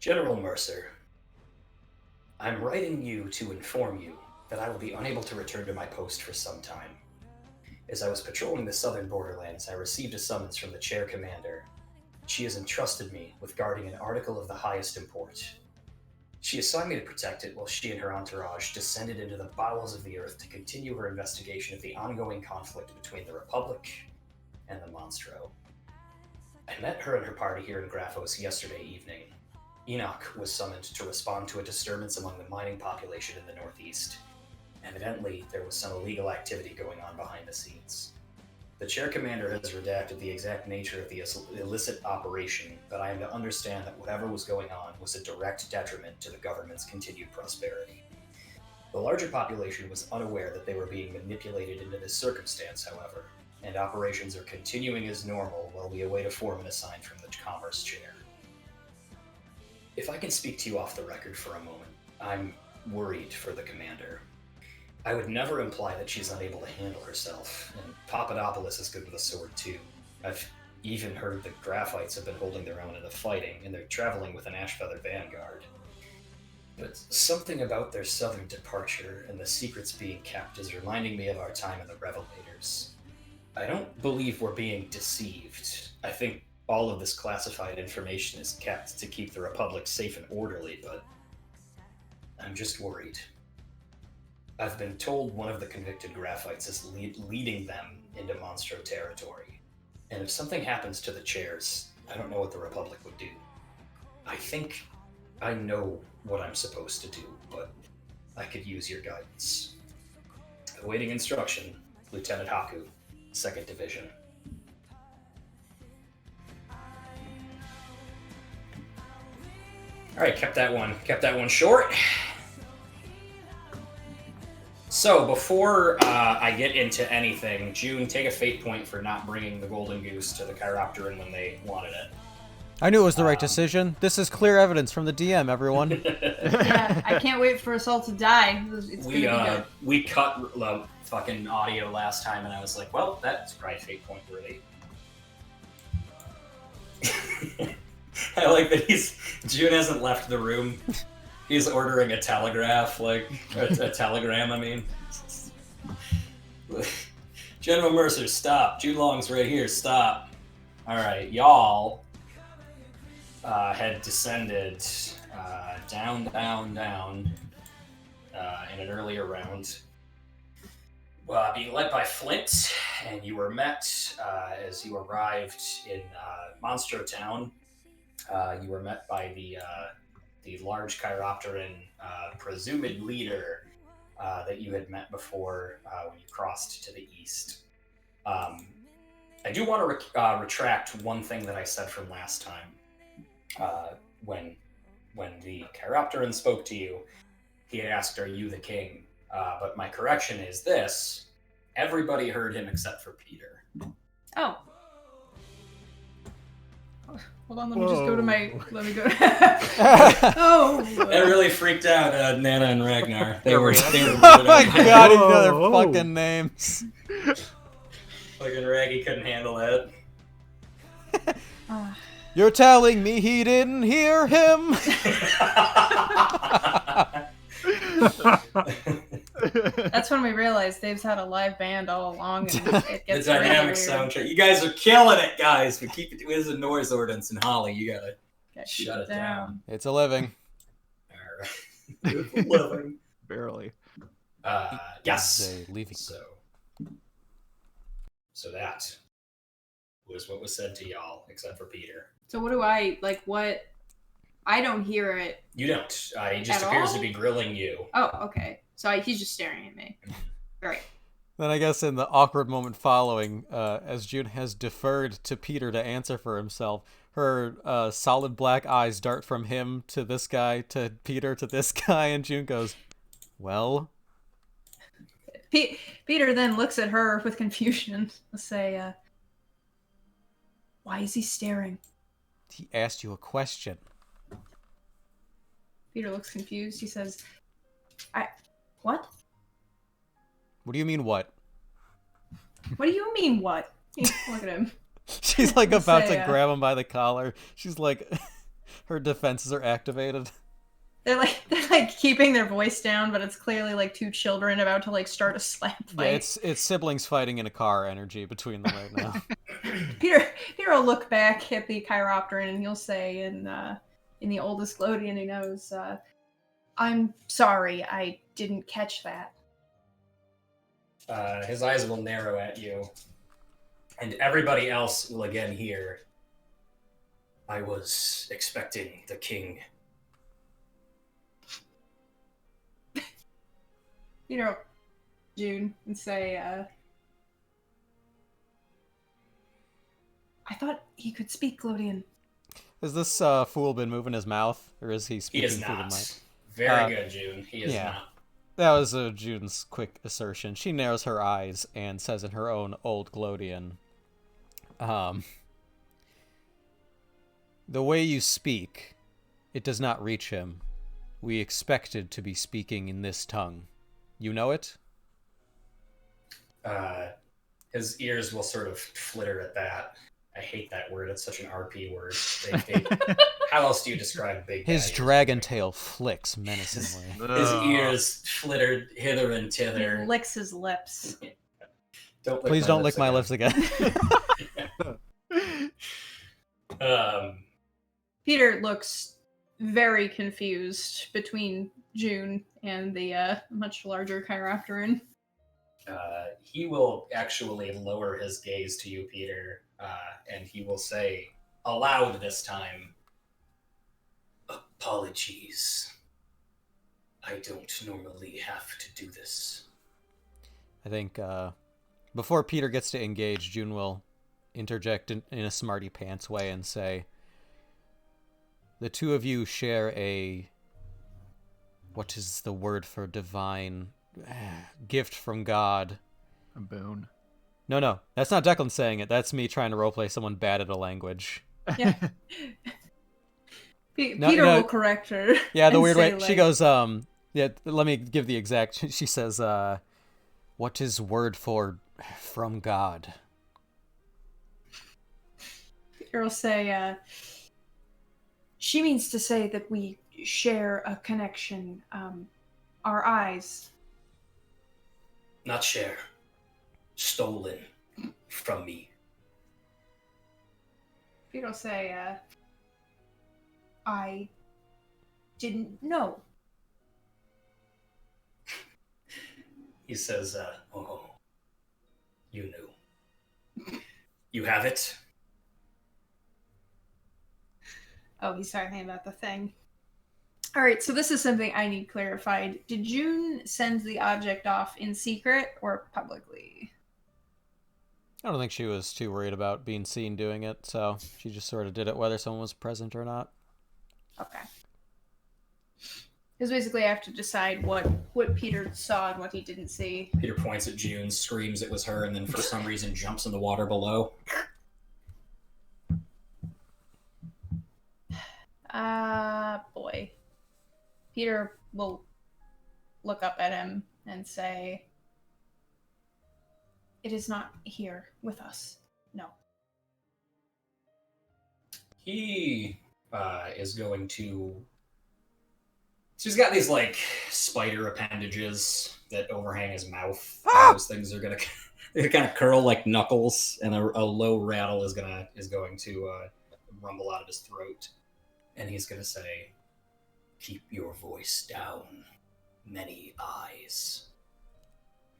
General Mercer, I'm writing you to inform you that I will be unable to return to my post for some time. As I was patrolling the southern borderlands, I received a summons from the Chair Commander. She has entrusted me with guarding an article of the highest import. She assigned me to protect it while she and her entourage descended into the bowels of the earth to continue her investigation of the ongoing conflict between the Republic and the Monstro. I met her and her party here in Graphos yesterday evening. Enoch was summoned to respond to a disturbance among the mining population in the northeast. Evidently, there was some illegal activity going on behind the scenes. The Chair Commander has redacted the exact nature of the illicit operation, but I am to understand that whatever was going on was a direct detriment to the government's continued prosperity. The larger population was unaware that they were being manipulated into this circumstance, however, and operations are continuing as normal while we await a foreman assigned from the Commerce Chair. If I can speak to you off the record for a moment, I'm worried for the Commander. I would never imply that she's unable to handle herself, and Papadopoulos is good with a sword too. I've even heard the Graphites have been holding their own in the fighting, and they're traveling with an Ashfeather vanguard. But something about their southern departure and the secrets being kept is reminding me of our time in the Revelators. I don't believe we're being deceived. I think all of this classified information is kept to keep the Republic safe and orderly, but I'm just worried. I've been told one of the convicted Graphites is leading them into Monstro territory. And if something happens to the chairs, I don't know what the Republic would do. I think I know what I'm supposed to do, but I could use your guidance. Awaiting instruction, Lieutenant Haku, 2nd Division. Alright, kept that one short. So, before I get into anything, June, take a fate point for not bringing the Golden Goose to the Chiropteran when they wanted it. I knew it was the right decision. This is clear evidence from the DM, everyone. Yeah, I can't wait for us all to die. It's gonna be good. We cut fucking audio last time, and I was like, well, that's probably fate point worthy. I like that June hasn't left the room. He's ordering a telegraph, a telegram, I mean. General Mercer, stop. June Long's right here, stop. Alright, y'all had descended down in an earlier round. Being led by Flint, and you were met as you arrived in Monstro Town. You were met by the large Chiropteran presumed leader that you had met before when you crossed to the east. I do want to retract one thing that I said from last time. When the Chiropteran spoke to you, he had asked, "Are you the king?" But my correction is this: everybody heard him except for Peter. Oh. Hold on, let me just go to my. Let me go. Oh. That really freaked out Nana and Ragnar. They were. Oh my god, he knew their fucking names. Fucking Raggy couldn't handle that. You're telling me he didn't hear him? That's when we realized Dave's had a live band all along. And it gets the dynamic soundtrack. You guys are killing it, guys. We keep it. There's a noise ordinance in Holly. You gotta shut it down. It's a living. All right. It's a living. Barely. Yes. Leaving. So that was what was said to y'all, except for Peter. So what do I like? What? I don't hear it. You don't. He just appears to be grilling you. Oh, okay. So he's just staring at me. Right. Then I guess in the awkward moment following, as June has deferred to Peter to answer for himself, her solid black eyes dart from him to this guy, to Peter, to this guy, and June goes, well? Peter then looks at her with confusion. Let's say, why is he staring? He asked you a question. Peter looks confused. He says, what? What do you mean, what? What do you mean, what? Look at him. She's like about to grab him by the collar. She's like, Her defenses are activated. They're like keeping their voice down, but it's clearly like two children about to like start a slap fight. Yeah, it's siblings fighting in a car energy between them right now. Peter will look back at the chiropteran and he'll say in the oldest Glodian he knows, "I'm sorry, I didn't catch that." His eyes will narrow at you, and everybody else will again hear, "I was expecting the king." June, and say, "I thought he could speak Glodian." Has this fool been moving his mouth, or is he He speaking is through the not. mic? Very good, June. He is yeah. not. That was June's quick assertion. She narrows her eyes and says in her own old Glodian, "The way you speak, it does not reach him. We expected to be speaking in this tongue. You know it?" His ears will sort of flitter at that. I hate that word. It's such an RP word. How else do you describe big? His dragon tail flicks menacingly. His ears flitter hither and thither. He licks his lips. Please don't lick my lips again. Peter looks very confused between June and the much larger chiropteran. He will actually lower his gaze to you, Peter, and he will say, aloud this time, "Apologies. I don't normally have to do this." I think before Peter gets to engage, June will interject in a smarty pants way and say, "The two of you share a... what is the word for divine... gift from God." A boon. No, that's not Declan saying it. That's me trying to roleplay someone bad at a language. Yeah. Peter will correct her. Yeah, the weird way. She goes, yeah, let me give the exact... She says, "What is word for from God?" Peter will say, "She means to say that we share a connection. Our eyes." Not share. Stolen from me. Peter will say, "I didn't know." He says, "Oh, you knew. You have it?" Oh, he's talking about the thing. All right, so this is something I need clarified. Did June send the object off in secret or publicly? I don't think she was too worried about being seen doing it, so she just sort of did it whether someone was present or not. Okay. Because basically I have to decide what Peter saw and what he didn't see. Peter points at June, screams it was her, and then for some reason jumps in the water below. Boy. Peter will look up at him and say, "It is not here with us. No." He is going to... So he's got these, like, spider appendages that overhang his mouth. Those things are going to kind of curl like knuckles, and a low rattle is going to rumble out of his throat. And he's going to say, "Keep your voice down, many eyes."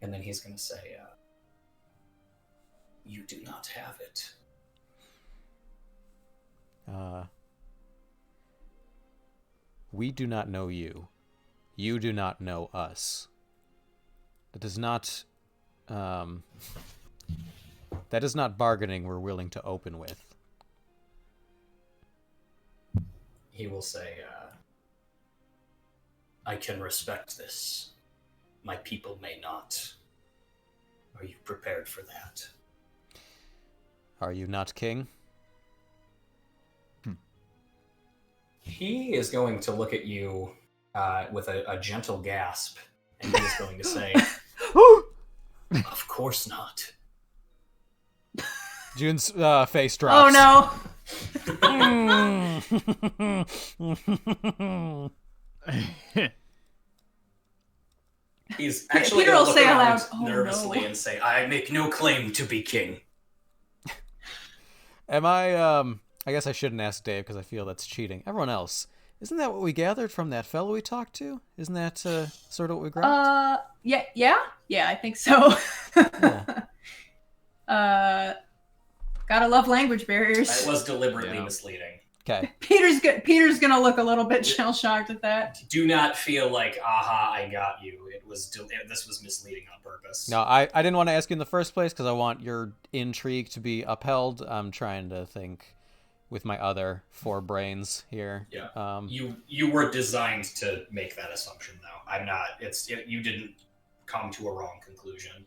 And then he's going to say, "You do not have it." We do not know you. You do not know us. That is not... that is not bargaining we're willing to open with. He will say, "I can respect this. My people may not. Are you prepared for that?" Are you not king? He is going to look at you with a gentle gasp, and he is going to say, "Of course not." June's face drops. Oh no! He's actually Peter going will to look say around aloud, "Oh, nervously no." and say, I make no claim to be king. Am I, I guess I shouldn't ask Dave because I feel that's cheating. Everyone else, isn't that what we gathered from that fellow we talked to? Isn't that sort of what we grabbed? Yeah, I think so. Yeah. Gotta love language barriers. It was deliberately misleading. Okay. Peter's gonna look a little bit shell shocked at that. Do not feel like, aha, I got you. This was misleading on purpose. No, I didn't want to ask you in the first place because I want your intrigue to be upheld. I'm trying to think with my other 4 brains here. Yeah. You were designed to make that assumption, though. I'm not. You didn't come to a wrong conclusion.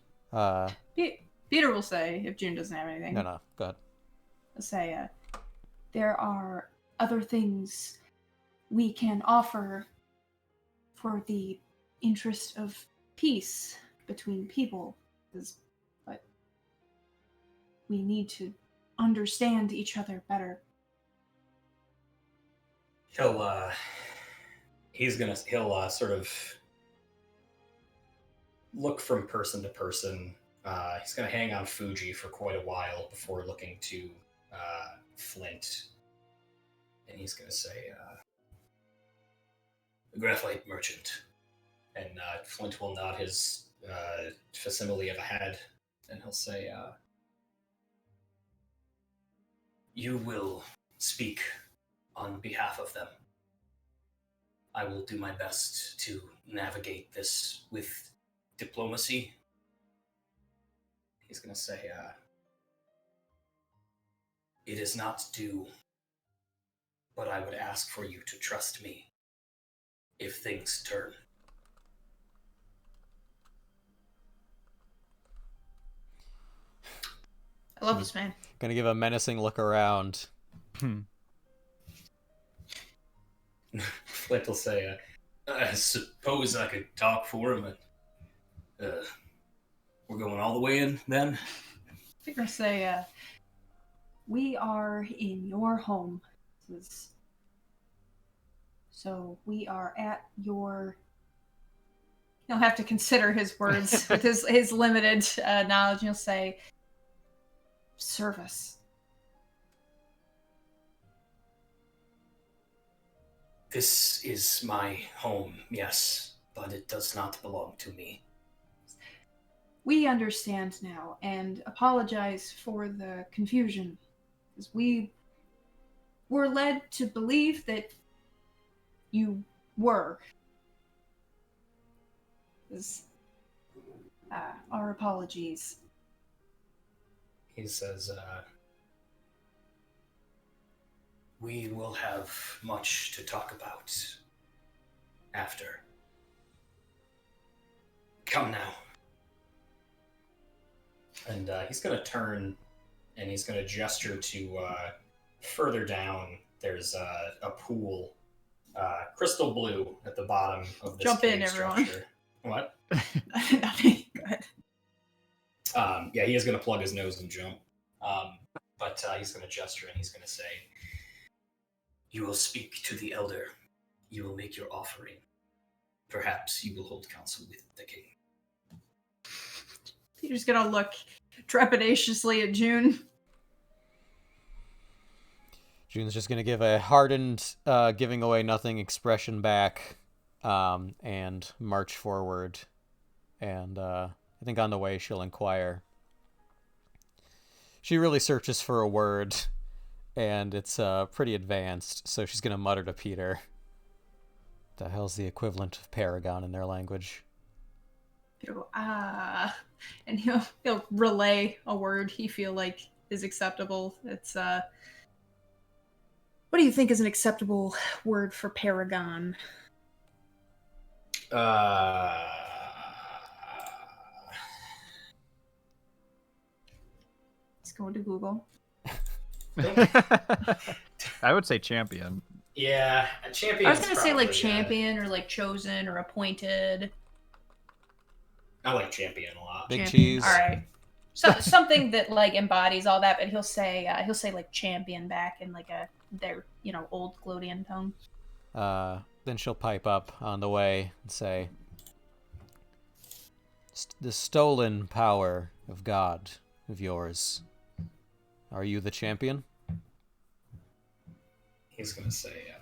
Peter will say, if June doesn't have anything. No, go ahead. He'll say, there are other things we can offer for the interest of peace between people, but we need to understand each other better. He'll sort of look from person to person. He's gonna hang on Fuji for quite a while before looking to Flint, and he's gonna say, "The graphite merchant." And Flint will nod his facsimile of a head, and he'll say, "You will speak on behalf of them. I will do my best to navigate this with diplomacy." He's going to say, "It is not due, but I would ask for you to trust me if things turn." I love this man. Gonna give a menacing look around. Flint will say, "I suppose I could talk for him. We're going all the way in, then?" Peter will say, we are in your home. So we are at your... He'll have to consider his words with his limited knowledge. He'll say, service. This is my home, yes, but it does not belong to me. We understand now and apologize for the confusion, because we were led to believe that you were. Our apologies. He says, "We will have much to talk about after. Come now." And he's going to turn and he's going to gesture to further down. There's a pool, crystal blue at the bottom of this Jump in, cave everyone. structure. What? Nothing. Go ahead. Yeah, he is going to plug his nose and jump. But he's going to gesture and he's going to say, "You will speak to the elder. You will make your offering. Perhaps you will hold counsel with the king." Peter's gonna look trepidatiously at June. June's just gonna give a hardened, giving away nothing expression back, and march forward. And I think on the way she'll inquire. She really searches for a word, and it's pretty advanced, so she's gonna mutter to Peter, "The hell's the equivalent of paragon in their language?" Peter will, and he'll relay a word he feel like is acceptable. It's what do you think is an acceptable word for paragon? Let's go to Google. I would say champion. Yeah, a champion. I was gonna say like champion or like chosen or appointed. I like champion a lot. Big Champion. cheese. All right. something that like embodies all that, but he'll say like champion back in like their old Glodian tone. Then she'll pipe up on the way and say, "The stolen power of God of yours. Are you the champion?" He's going to say,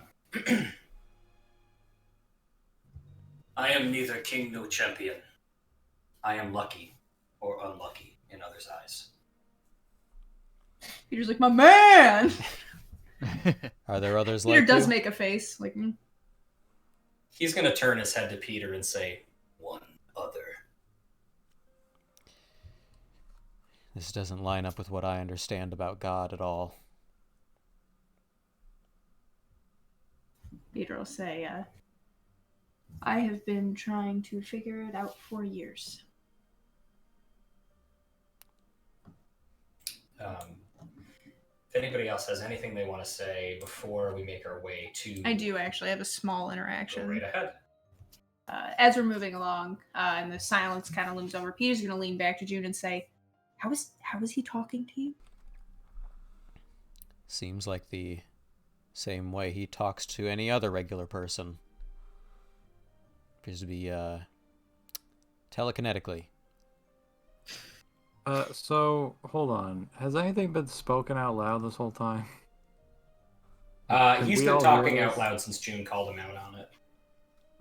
I am neither king nor champion. I am lucky or unlucky in others' eyes. Peter's like, my man! Are there others Peter like does you? make a face. Like, He's going to turn his head to Peter and say, one other. This doesn't line up with what I understand about God at all. Peter will say, I have been trying to figure it out for years. If anybody else has anything they want to say before we make our way to... I do actually have a small interaction. Go right ahead. As we're moving along, and the silence kind of looms over, Peter's going to lean back to June and say, how is he talking to you? Seems like the same way he talks to any other regular person. Appears to be telekinetically. So hold on. Has anything been spoken out loud this whole time? He's been talking out loud since June called him out on it.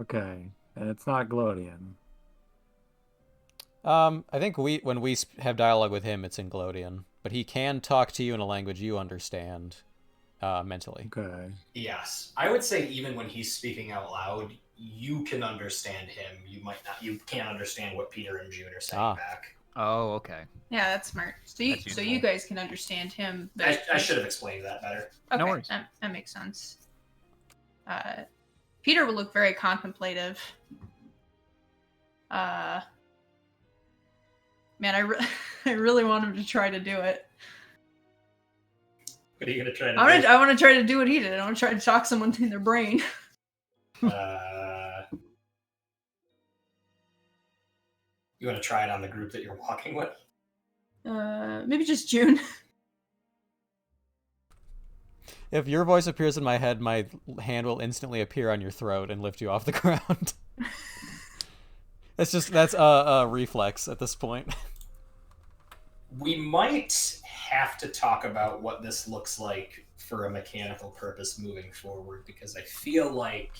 Okay, and it's not Glodian. I think when we have dialogue with him, it's in Glodian, but he can talk to you in a language you understand, mentally. Okay. Yes, I would say even when he's speaking out loud, you can understand him. You might not. You can't understand what Peter and June are saying back. Oh, okay. Yeah, that's smart. So you guys can understand him. I should have explained that better. Okay, No worries. That makes sense. Peter will look very contemplative. Man, I really want him to try to do it. What are you gonna try to do? I want to try to do what he did. I want to try to shock someone in their brain. You want to try it on the group that you're walking with? Maybe just June. If your voice appears in my head, my hand will instantly appear on your throat and lift you off the ground. That's a reflex at this point. We might have to talk about what this looks like for a mechanical purpose moving forward, because I feel like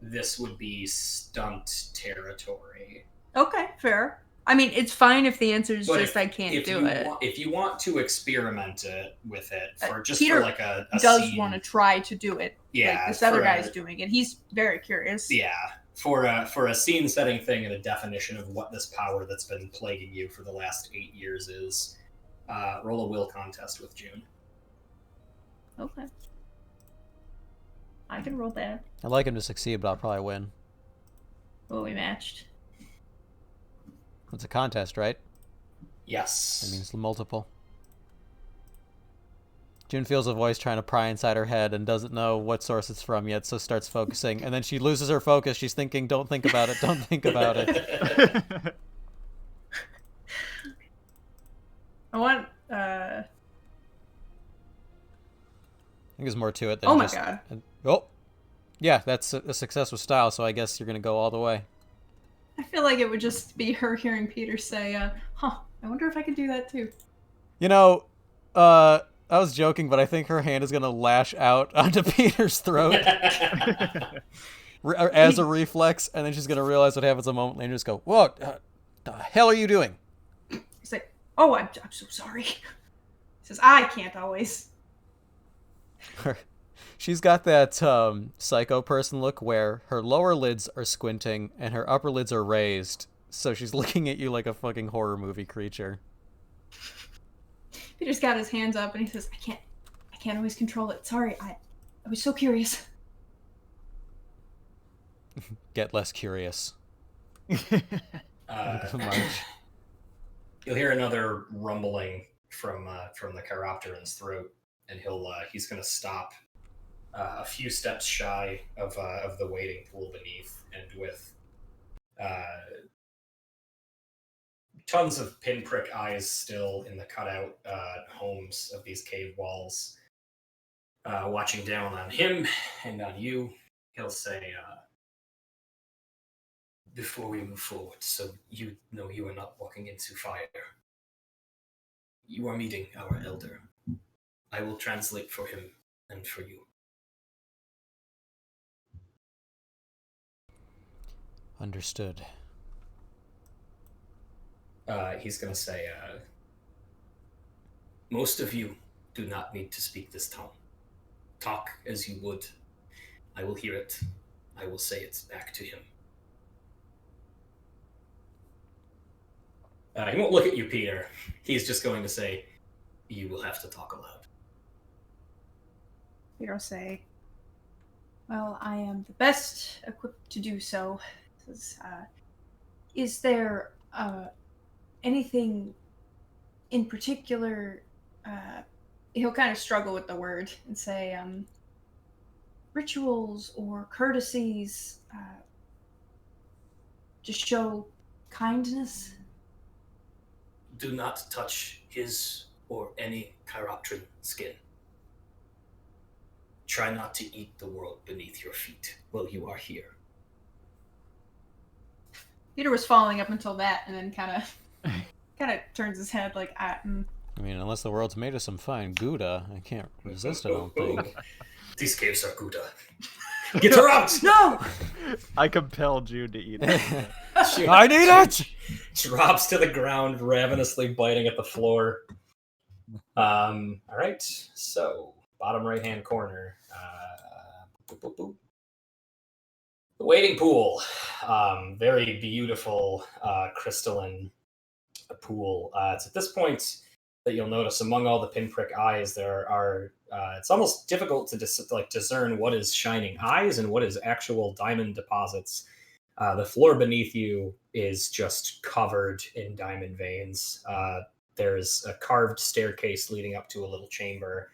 this would be stunt territory. Okay, fair. I mean, it's fine if the answer is just I can't do it. If you want to experiment with it for Peter for like a does scene, want to try to do it. Yeah, like this other guy's doing it. He's very curious. Yeah, for a scene setting thing and a definition of what this power that's been plaguing you for the last 8 years is. Roll a will contest with June. Okay. I can roll that. I'd like him to succeed, but I'll probably win. Well, we matched. It's a contest, right? Yes. That means multiple. June feels a voice trying to pry inside her head and doesn't know what source it's from yet, so starts focusing. And then she loses her focus. She's thinking, don't think about it, don't think about it. I want, I think there's more to it than oh my just... god. Oh! Yeah, that's a success with style, so I guess you're going to go all the way. I feel like it would just be her hearing Peter say, I wonder if I could do that too. You know, I was joking, but I think her hand is going to lash out onto Peter's throat as a reflex, and then she's going to realize what happens a moment later and just go, what the hell are you doing? He's like, oh, I'm so sorry. He says, I can't always. She's got that psycho person look where her lower lids are squinting and her upper lids are raised, so she's looking at you like a fucking horror movie creature. Peter's got his hands up and he says, I can't always control it. Sorry, I was so curious. Get less curious. March. You'll hear another rumbling from the chiropteran's throat, and he's going to stop a few steps shy of the waiting pool beneath, and with tons of pinprick eyes still in the cutout homes of these cave walls, watching down on him and on you. He'll say, before we move forward, so you know you are not walking into fire. You are meeting our elder. I will translate for him and for you. Understood. He's going to say, most of you do not need to speak this tongue. Talk as you would. I will hear it. I will say it back to him. He won't look at you, Peter. He's just going to say, you will have to talk aloud. Peter will say, well, I am the best equipped to do so. Is there anything in particular? He'll kind of struggle with the word and say, rituals or courtesies to show kindness? Do not touch his or any chiropteran skin. Try not to eat the world beneath your feet while you are here. Peter was following up until that, and then kind of turns his head like, I mean, unless the world's made of some fine Gouda, I can't resist, I don't think. These caves are Gouda. Get her out! No! I compelled Jude to eat it. I need it! Drops to the ground, ravenously biting at the floor. All right, so bottom right-hand corner. The waiting pool. Very beautiful crystalline pool. It's at this point that you'll notice among all the pinprick eyes, there are. It's almost difficult to discern what is shining eyes and what is actual diamond deposits. The floor beneath you is just covered in diamond veins. There's a carved staircase leading up to a little chamber,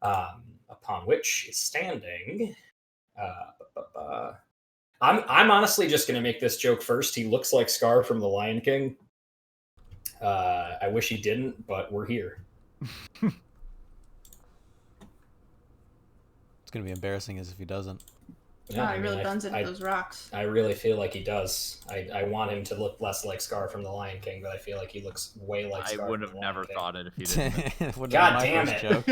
upon which is standing. I'm honestly just going to make this joke first. He looks like Scar from The Lion King. I wish he didn't, but we're here. It's going to be embarrassing as if he doesn't. Yeah, he really runs into those rocks. I really feel like he does. I want him to look less like Scar from The Lion King, but I feel like he looks way like Scar. I would have never thought it if you didn't. God damn it. Joke.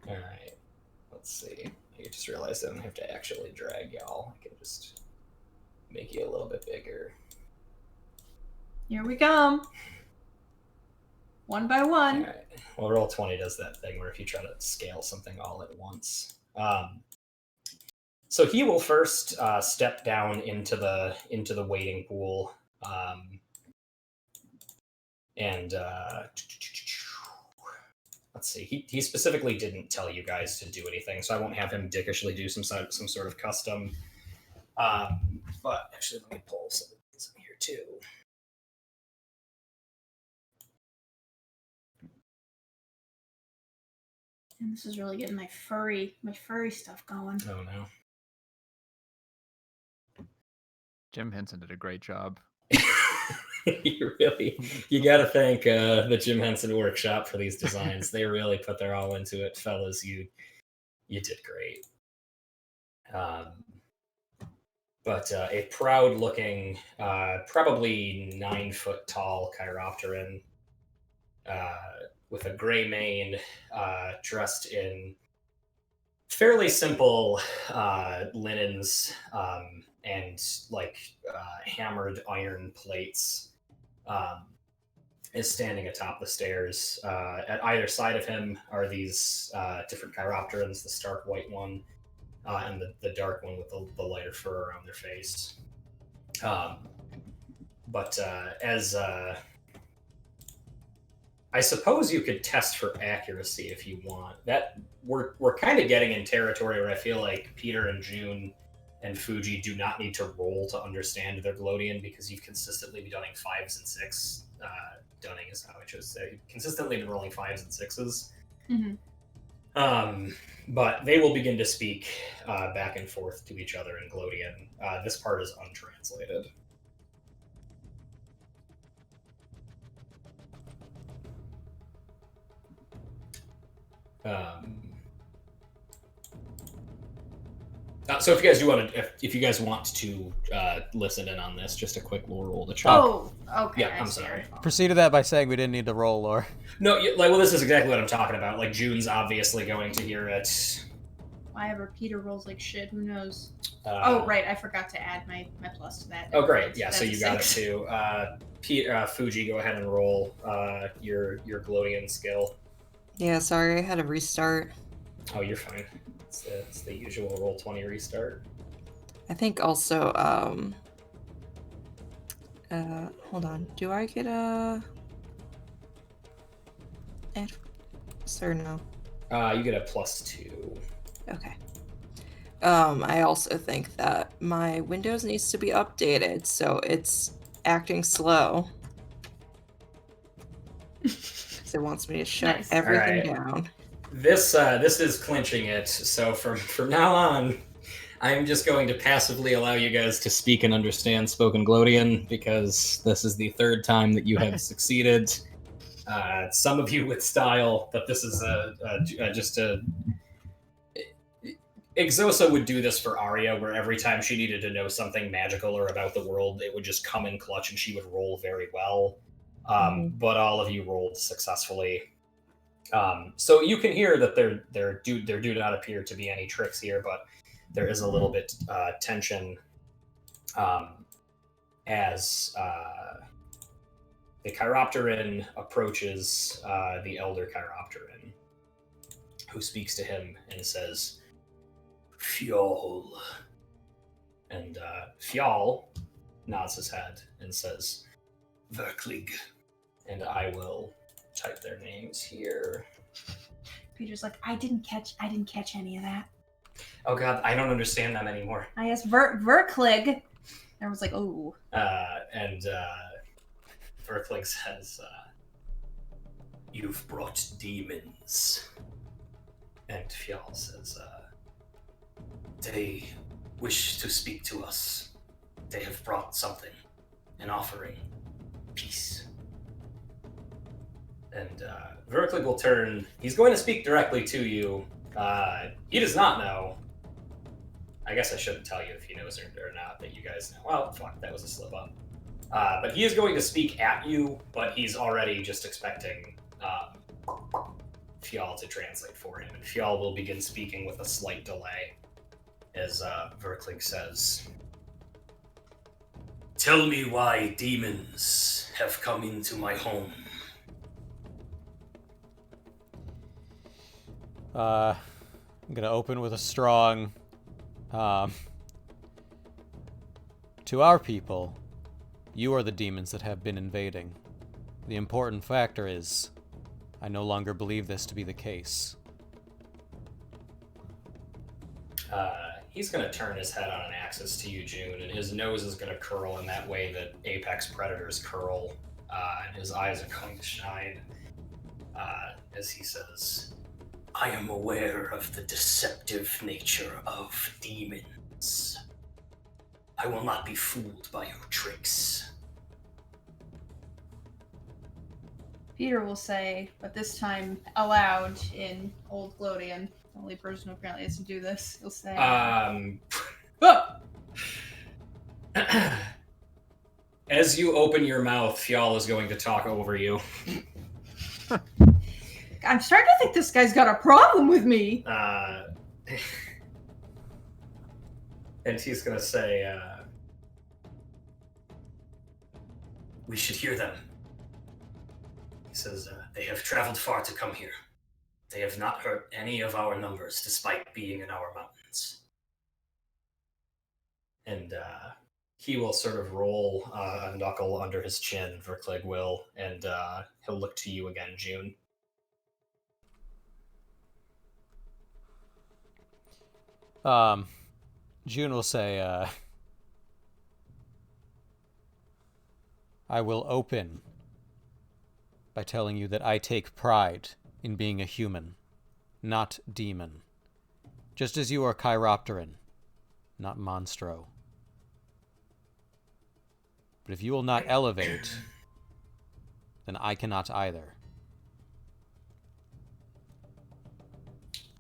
All right. Let's see. I just realized I don't have to actually drag y'all. I can just make you a little bit bigger. Here we come. One by one. All right. Well, Roll20 does that thing where if you try to scale something all at once. So he will first step down into the waiting pool, and let's see. He specifically didn't tell you guys to do anything, so I won't have him dickishly do some sort of custom. But actually, let me pull some of these in here too. And this is really getting my furry stuff going. Oh no. Jim Henson did a great job. You gotta thank the Jim Henson Workshop for these designs. They really put their all into it, fellas. You did great. But a proud-looking, probably 9-foot tall chiropteran with a gray mane, dressed in fairly simple linens and hammered iron plates, is standing atop the stairs. At either side of him are these different chiropterans, the stark white one and the dark one with the lighter fur around their face. But as I suppose you could test for accuracy if you want. That we're kind of getting in territory where I feel like Peter and June and Fuji do not need to roll to understand their Glodian, because you've consistently been doing 5s and 6. Dunning is how I should say. You've consistently been rolling 5s and 6s. Mm-hmm. But they will begin to speak back and forth to each other in Glodian. This part is untranslated. So if you guys do want to, if you guys want to listen in on this, just a quick roll to try. Oh, okay. Yeah, I I'm see. sorry. Proceeded that by saying we didn't need to roll, or No, well, this is exactly what I'm talking about. Like, June's obviously going to hear it. Whatever. Peter rolls like shit. Who knows? Uh, Right. I forgot to add my plus to that. Oh, Never great. mind. Yeah, That's so a you got it 6. too. Fuji, go ahead and roll your Glodian skill. Yeah, sorry, I had to restart. Oh, you're fine. It's the usual roll 20 restart. I think also, hold on. Do I get a... Or no? You get a +2. Okay. I also think that my Windows needs to be updated, so it's acting slow. Because it wants me to shut Nice. everything Alright. down. This is clinching it. So from now on, I'm just going to passively allow you guys to speak and understand spoken Glodian, because this is the third time that you have succeeded. Some of you with style, but this is just a. Exosa would do this for Arya, where every time she needed to know something magical or about the world, it would just come in clutch and she would roll very well. But all of you rolled successfully. So you can hear that there do not appear to be any tricks here, but there is a little bit tension as the Chiropteran approaches the Elder Chiropteran, who speaks to him and says, "Fjol." And Fjol nods his head and says, "Verklig." And I will type their names here. Peter's like, I didn't catch any of that. Oh god, I don't understand them anymore. I asked Verklig. Everyone's like, oh. And Verklig says, "You've brought demons." And Fjall says, "They wish to speak to us. They have brought something, an offering, peace." And Verklig will turn. He's going to speak directly to you. He does not know. I guess I shouldn't tell you if he knows or not that you guys know. Well, fuck, that was a slip up. But he is going to speak at you, but he's already just expecting Fjall to translate for him. And Fjall will begin speaking with a slight delay as Verklig says, "Tell me why demons have come into my home." I'm gonna open with a strong, to our people, you are the demons that have been invading. The important factor is, I no longer believe this to be the case. He's going to turn his head on an axis to you, June, and his nose is going to curl in that way that apex predators curl, and his eyes are going to shine as he says, "I am aware of the deceptive nature of demons. I will not be fooled by your tricks." Peter will say, but this time aloud in Old Glodian. The only person who apparently has to do this. He'll say, As you open your mouth, Fjall is going to talk over you. I'm starting to think this guy's got a problem with me. And he's going to say, "We should hear them." He says, "They have traveled far to come here. They have not hurt any of our numbers, despite being in our mountains." And he will sort of roll a knuckle under his chin, Verklig will, and he'll look to you again, June. June will say, I will open by telling you that I take pride in being a human, not demon. Just as you are Chiropteran, not Monstro. But if you will not elevate, then I cannot either.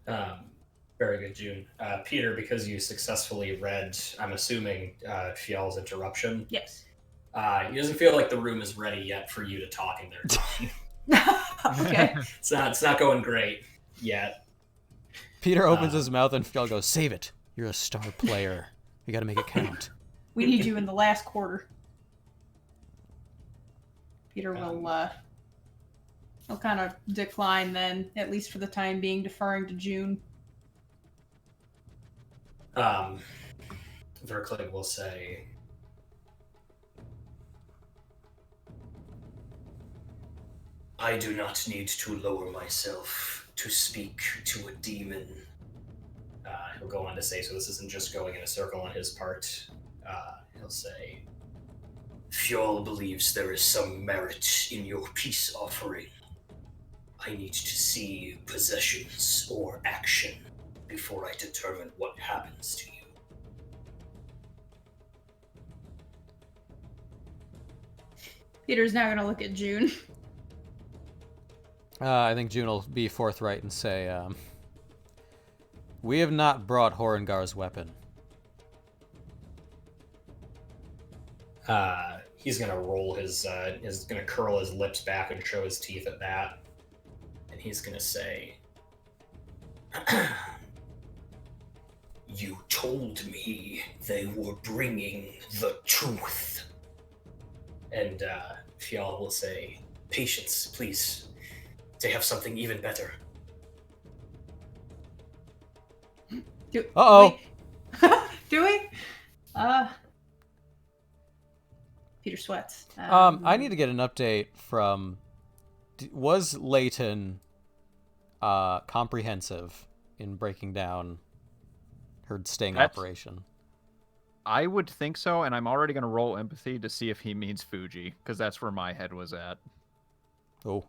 Very good, June. Peter, because you successfully read, I'm assuming, Fjal's interruption. Yes. He doesn't feel like the room is ready yet for you to talk in their tongue. Okay. It's not going great yet. Peter opens his mouth and Fjall goes, "Save it. You're a star player. You got to make it count." We need you in the last quarter. Peter will he'll kind of decline then, at least for the time being, deferring to June. Verklig will say, I do not need to lower myself to speak to a demon. He'll go on to say, so this isn't just going in a circle on his part. He'll say, Fjall believes there is some merit in your peace offering. I need to see possessions or action before I determine what happens to you. Peter's now going to look at June. I think June will be forthright and say, "We have not brought Horengar's weapon." He's gonna roll his gonna curl his lips back and show his teeth at that, and he's gonna say, "You told me they were bringing the truth." And Fjall will say, "Patience, please. They have something even better." Uh-oh. Do we? Peter sweats. I need to get an update from... Was Leighton comprehensive in breaking down her sting operation? I would think so, and I'm already going to roll empathy to see if he means Fuji, because that's where my head was at. Oh.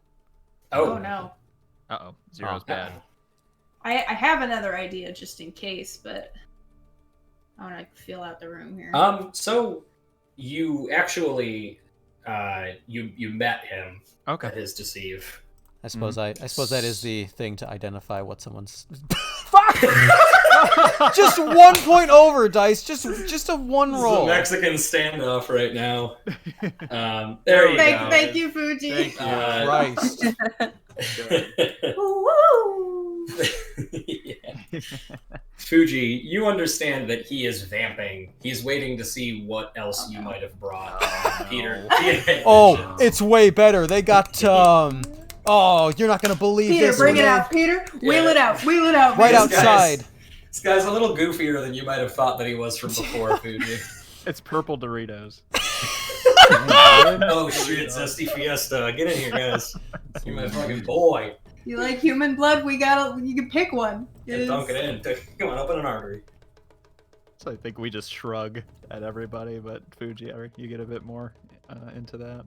Oh no. Uh-oh. Zero's bad. I have another idea just in case, but I want to feel out the room here. So you actually you met him Okay. at his deceive. I suppose I suppose that is the thing to identify what someone's... Fuck! Just 1 point over, Dice. Just a one roll. This is a Mexican standoff right now. There you go. Thank you, Fuji. Christ. Yeah. Fuji, you understand that he is vamping. He's waiting to see what else you might have brought. Peter. Oh, it's way better. They got oh, you're not gonna believe Peter, this. bring it out. Peter, wheel it out. Wheel it out. Right man. outside. This guy's a little goofier than you might have thought that he was from before, Fuji. It's purple Doritos. Oh shit, Zesty Fiesta. Get in here, guys. You're my fucking boy. You like human blood? You can pick one. Yeah, dunk it in. Come on, open an artery. So I think we just shrug at everybody, but Fuji, you get a bit more into that.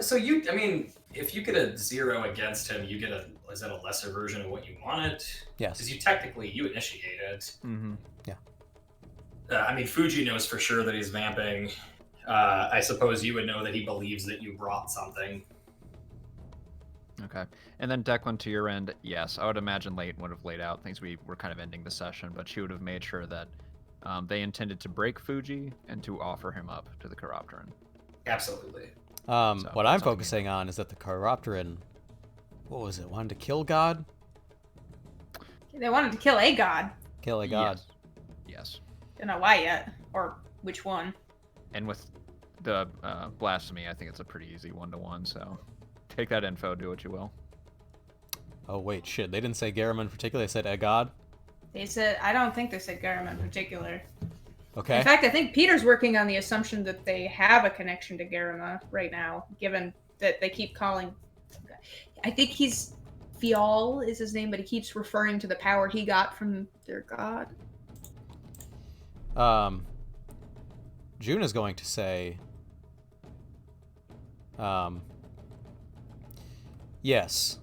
So if you get a 0 against him, you get is that a lesser version of what you wanted? Yes. Because you initiated. Mm-hmm. Yeah. Fuji knows for sure that he's vamping. I suppose you would know that he believes that you brought something. Okay. And then Declan, to your end, yes, I would imagine Leighton would have laid out things. We were kind of ending the session, but she would have made sure that they intended to break Fuji and to offer him up to the Chiropteran. Absolutely. What I'm focusing on is that the Chiropteran, what was it, wanted to kill God? They wanted to kill a god. Kill a god. Yes. Don't know why yet, or which one. And with the blasphemy, I think it's a pretty easy 1-to-1, so take that info, do what you will. Oh, wait, shit. They didn't say Garum in particular. They said a god? They said, I don't think they said Garum in particular. Okay. In fact, I think Peter's working on the assumption that they have a connection to Garima right now, given that they keep calling. I think Fjall is his name, but he keeps referring to the power he got from their god. June is going to say, yes,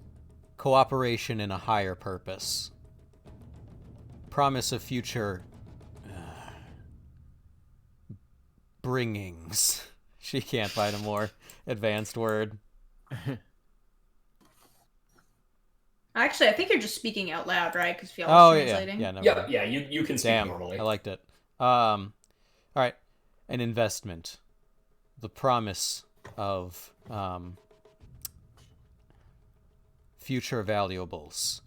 cooperation in a higher purpose. Promise of future bringings. She can't find a more advanced word. Actually, I think you're just speaking out loud, right? Because Fion's Oh yeah, translating. yeah, never Yeah, mind. yeah, you can speak Damn, normally. I liked it. All right, an investment, the promise of future valuables,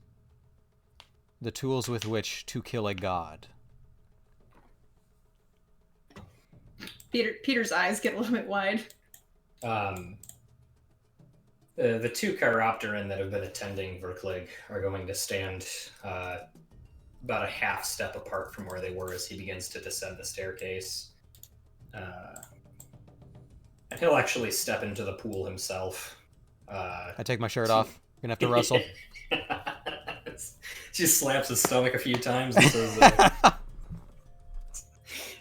the tools with which to kill a god. Peter's eyes get a little bit wide. The two chiropteran that have been attending Verklig are going to stand about a half step apart from where they were as he begins to descend the staircase. And he'll actually step into the pool himself. I take my shirt off. You're gonna have to wrestle. She slaps his stomach a few times and says,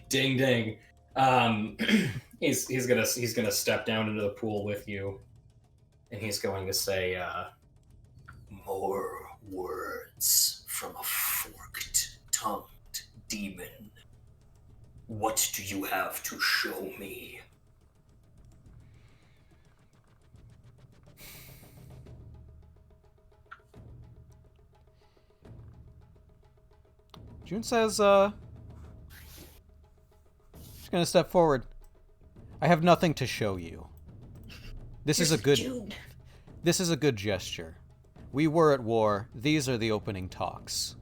"Ding ding." He's gonna step down into the pool with you, and he's going to say, "More words from a forked-tongued demon. What do you have to show me?" June says, she's gonna step forward. I have nothing to show you. This is a good gesture. We were at war. These are the opening talks.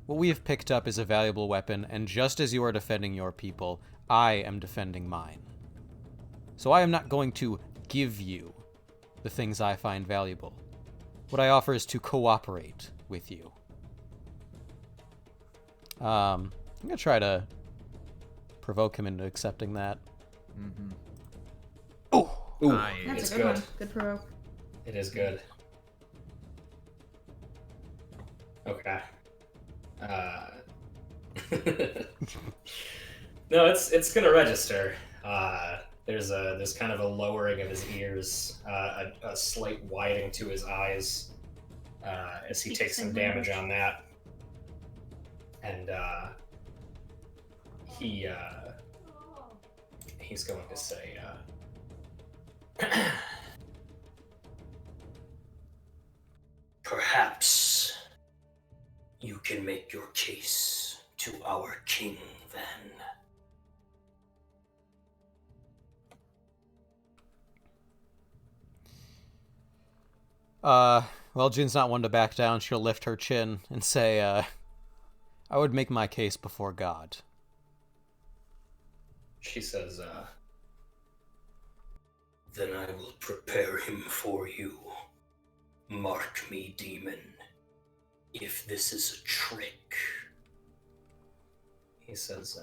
What we have picked up is a valuable weapon, and just as you are defending your people, I am defending mine. So I am not going to give you the things I find valuable. What I offer is to cooperate with you. I'm gonna try to provoke him into accepting that. Mm-hmm. Ooh, Nice. That's It's a good good. one. Good provoke. It is good. Okay. No, it's gonna register. There's kind of a lowering of his ears, a slight widening to his eyes as he takes some damage on that, and he's going to say, "Perhaps you can make your case to our king then." Well, June's not one to back down. She'll lift her chin and say, I would make my case before God. She says, "Then I will prepare him for you. Mark me, demon. If this is a trick." He says,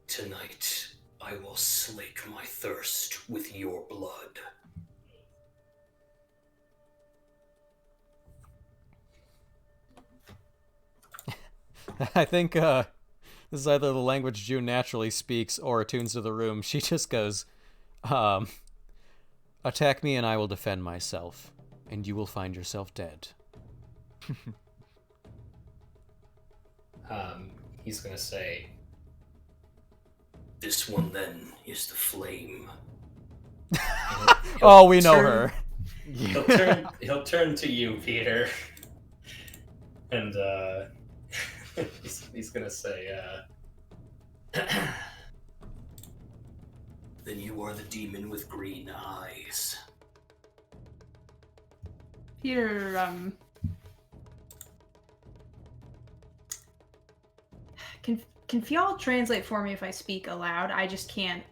"Tonight I will slake my thirst with your blood." I think this is either the language June naturally speaks or attunes to the room. She just goes, attack me and I will defend myself, and you will find yourself dead. He's gonna say, "This one then is the flame." Oh, we know her. He'll turn to you, Peter, and he's gonna say, "Then you are the demon with green eyes." Peter, can Fial translate for me if I speak aloud? I just can't.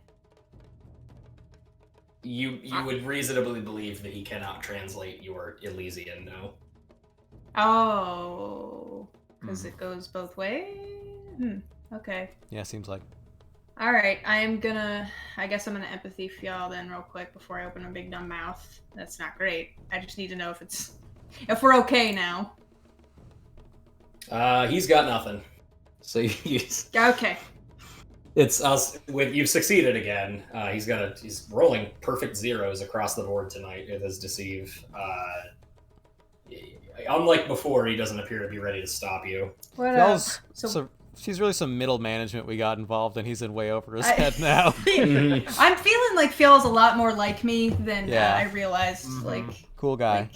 You would reasonably believe that he cannot translate your Elysian, no? Oh, because it goes both ways? Okay. Yeah, seems like. All right, I guess I'm gonna empathy Fial then real quick before I open a big dumb mouth. That's not great. I just need to know if we're okay now. He's got nothing. So he's... Okay. It's us. You've succeeded again. He's rolling perfect zeros across the board tonight with his deceive. Unlike before, he doesn't appear to be ready to stop you. So she's really some middle management we got involved, and he's in way over his head now. I'm feeling like Fial's a lot more like me than I realized. Like cool guy.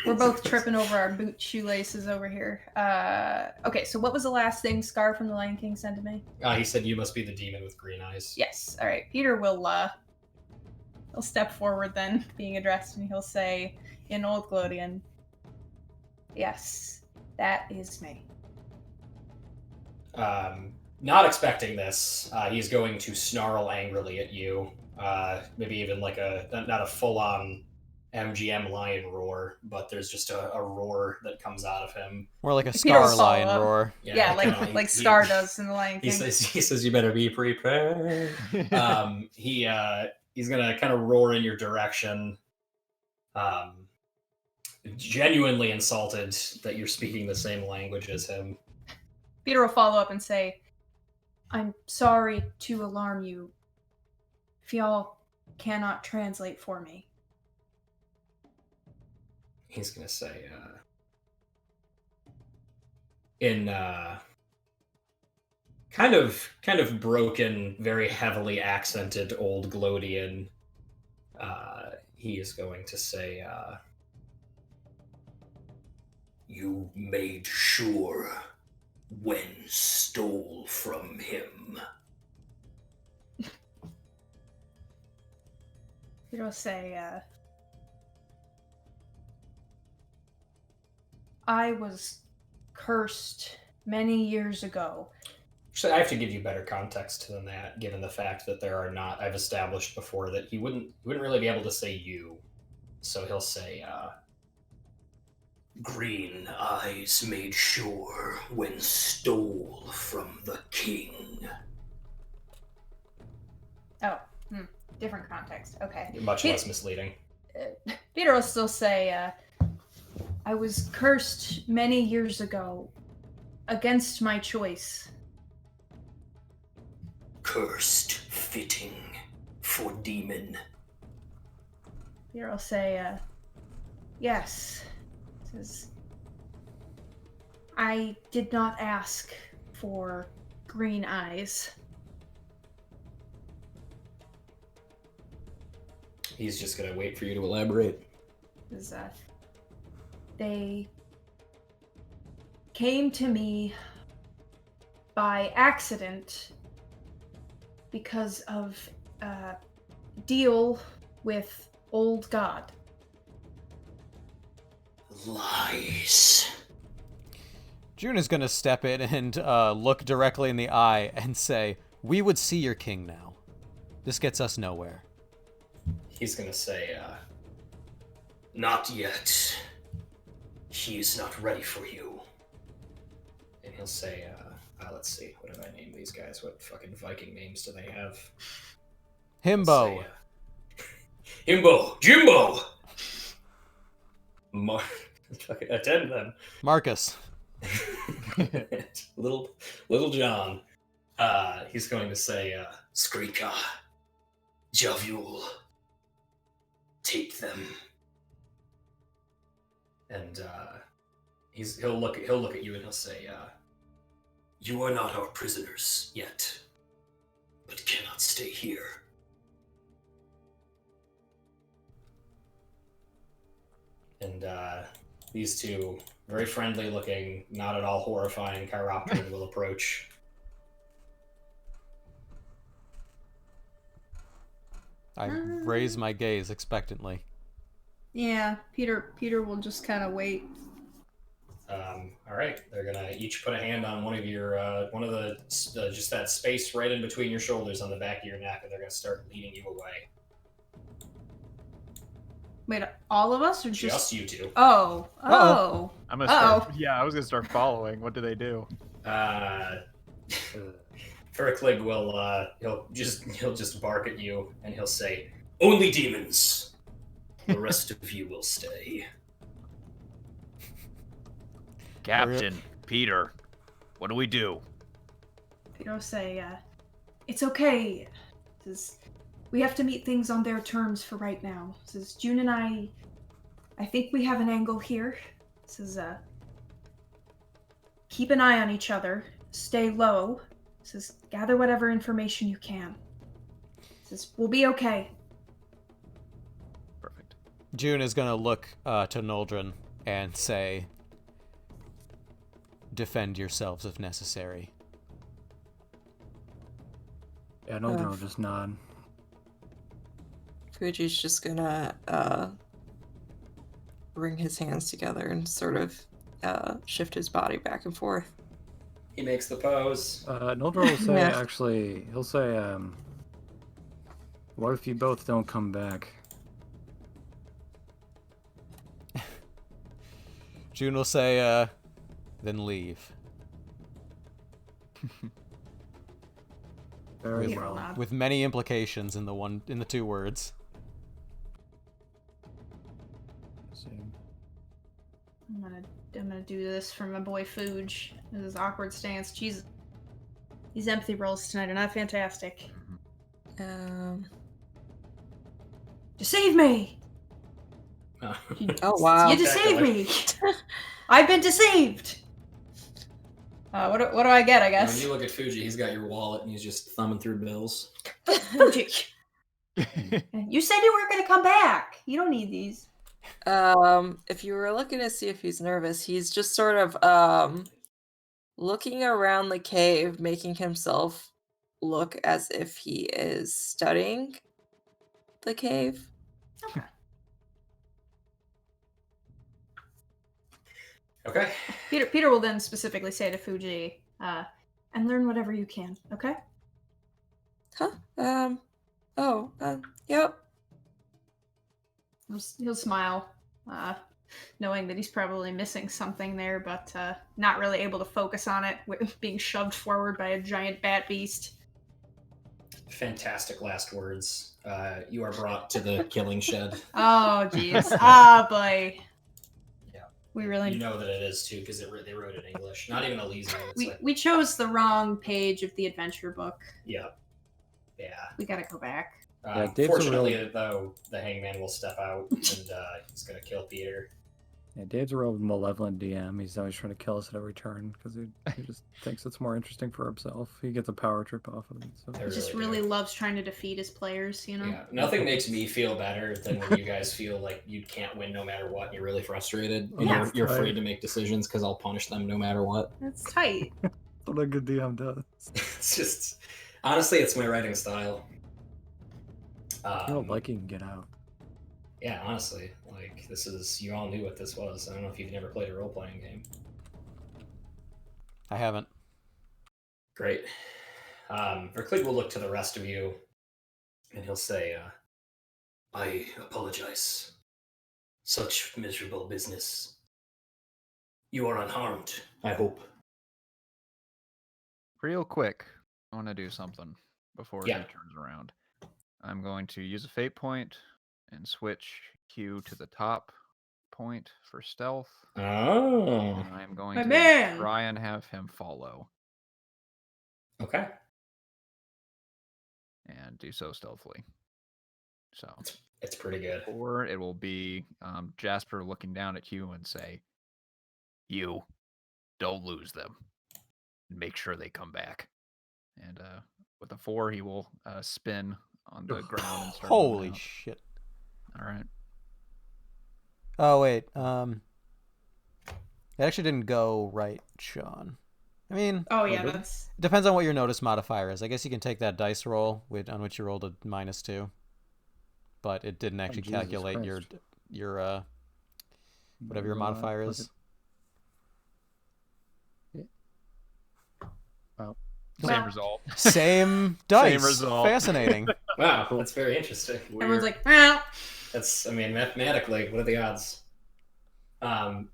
We're both tripping over our boot shoelaces over here. Okay, so what was the last thing Scar from the Lion King said to me? He said you must be the demon with green eyes. Yes. All right. Peter will he'll step forward then, being addressed, and he'll say in Old Glodian, "Yes, that is me." Not expecting this, he's going to snarl angrily at you. Maybe even like not a full-on MGM lion roar, but there's just a roar that comes out of him. More like a Peter will Scar follow lion up. roar. Yeah, like Scar does in the Lion King. He says you better be prepared. He's gonna kind of roar in your direction. Genuinely insulted that you're speaking the same language as him. Peter will follow up and say, "I'm sorry to alarm you. If y'all cannot translate for me." He's gonna say, in kind of broken, very heavily accented Old Glodian, he is going to say, "You made sure when stole from him." Peter will say, "I was cursed many years ago." So I have to give you better context than that, given the fact that there are not. I've established before that he wouldn't really be able to say you, so he'll say, "Green eyes made sure when stole from the king." Oh, different context. Okay. Much less misleading. Peter will still say, "I was cursed many years ago against my choice." Cursed, fitting for demon. Peter will say, "Yes." Says, "I did not ask for green eyes." He's just gonna wait for you to elaborate. Says, "They came to me by accident because of a deal with Old God." Lies. June is going to step in and look directly in the eye and say, "We would see your king now. This gets us nowhere." He's gonna say, "Not yet. He is not ready for you." And he'll say, let's see, what did I name these guys? What fucking Viking names do they have? Himbo. Himbo! Jimbo! Attend them. Marcus. Little John. He's going to say, "Skrika, Javul, take them." And he'll look at you and he'll say, "You are not our prisoners yet, but cannot stay here." And these two, very friendly looking, not at all horrifying chiropteran will approach. I raise my gaze expectantly. Yeah, Peter will just kind of wait. All right, they're gonna each put a hand on one of your one of the just that space right in between your shoulders on the back of your neck, and they're gonna start leading you away. Wait, all of us or Just you two. Oh. Uh-oh. I'm gonna start. Yeah, I was gonna start following. What do they do? Ferklig will he'll just bark at you and he'll say, "Only demons. The rest of you will stay." Captain Peter, what do we do? Peter will say, "It's okay. Says, we have to meet things on their terms for right now." Says, "June and I think we have an angle here." Says, "Keep an eye on each other. Stay low." Says, "Gather whatever information you can." Says, "We'll be okay." Perfect. June is gonna look to Noldrin and say, "Defend yourselves if necessary." Yeah, Noldrin will just nod. Fuji's just gonna wring his hands together and sort of shift his body back and forth. He makes the pose. Noldrin will say, Yeah. actually, he'll say, what if you both don't come back? June will say, "Then leave." Very You're well. allowed. With many implications in the two words. I'm gonna do this for my boy Fuge. This is awkward stance. Jesus. These empathy rolls tonight are not fantastic. Deceive me! Oh wow! You deceived me! I've been deceived! What do I get, I guess? When you look at Fuji, he's got your wallet and he's just thumbing through bills. Fuji! You said you weren't gonna come back! You don't need these. If you were looking to see if he's nervous, he's just sort of looking around the cave, making himself look as if he is studying the cave. Okay. Peter will then specifically say to Fuji, and learn whatever you can, okay? Huh? Yep. He'll smile, knowing that he's probably missing something there, but not really able to focus on it, with being shoved forward by a giant bat beast. Fantastic last words. You are brought to the killing shed. Oh, jeez. Ah, boy. Yeah. We really... You know that it is, too, because they wrote it in English. Not even Elysian. We chose the wrong page of the adventure book. Yeah. Yeah. We gotta go back. Fortunately, though, the hangman will step out and he's going to kill Peter. Yeah, Dave's a real malevolent DM. He's always trying to kill us at every turn because he just thinks it's more interesting for himself. He gets a power trip off of it. So. He just really loves trying to defeat his players, you know? Yeah, nothing makes me feel better than when you guys feel like you can't win no matter what and you're really frustrated. And Yeah. you're afraid to make decisions because I'll punish them no matter what. That's tight. That's what a good DM does. It's just... Honestly, it's my writing style. I don't like you can get out. Yeah, honestly. Like, this is... You all knew what this was. I don't know if you've never played a role-playing game. I haven't. Great. Verclid will look to the rest of you, and he'll say, I apologize. Such miserable business. You are unharmed, I hope. Real quick, I want to do something before Yeah. he turns around. I'm going to use a fate point and switch Q to the top point for stealth. Oh. And I'm going My to man! try and have him follow Okay. and do so stealthily. So It's pretty good. or it will be Jasper looking down at you and say, "You don't lose them. Make sure they come back." And with a 4, he will spin on the ground and start moving Holy out. shit. All right. Oh, wait. It actually didn't go right, Sean. I mean, Oh, yeah, that's... it depends on what your notice modifier is. I guess you can take that dice roll on which you rolled a -2. But it didn't actually Jesus calculate Christ. your whatever your modifier is. Wow. Same result. Same dice. Same result. Fascinating. Wow, that's very interesting. Everyone's like, well... That's, I mean, mathematically, what are the odds?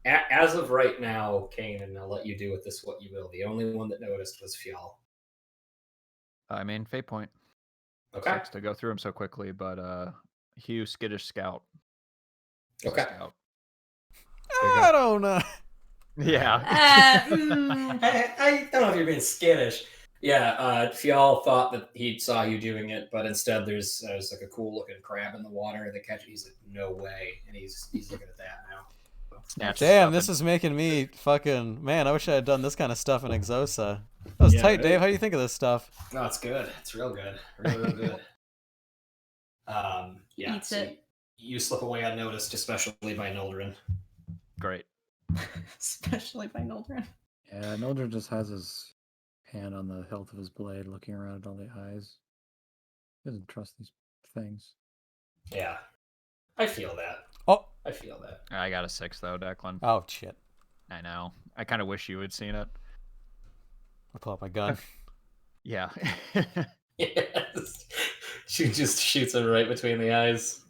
As of right now, Kane, and I'll let you do with this what you will. The only one that noticed was Fial. I mean, fate point. Okay. Sucks to go through them so quickly, but Hugh, skittish scout. He's a Okay. scout. I don't know. Yeah. I don't know if you're being skittish. Yeah, Fial thought that he saw you doing it, but instead there's like a cool looking crab in the water that catches. He's like, no way, and he's looking at that now. Snatches Damn, up this and- is making me fucking... Man, I wish I had done this kind of stuff in Exosa. That was Yeah, tight, right? Dave. How do you think of this stuff? No, it's good. It's real good. Real good. Yeah. Eats so it. You slip away unnoticed, especially by Noldrin. Great. Especially by Noldrin. Yeah, Noldrin just has his hand on the hilt of his blade, looking around at all the eyes. He doesn't trust these things. Yeah. I feel that. Oh, I feel that. I got a 6 though, Declan. oh shit! I know. I kind of wish you had seen it. I pull out my gun. Yeah. Yes. She just shoots him right between the eyes.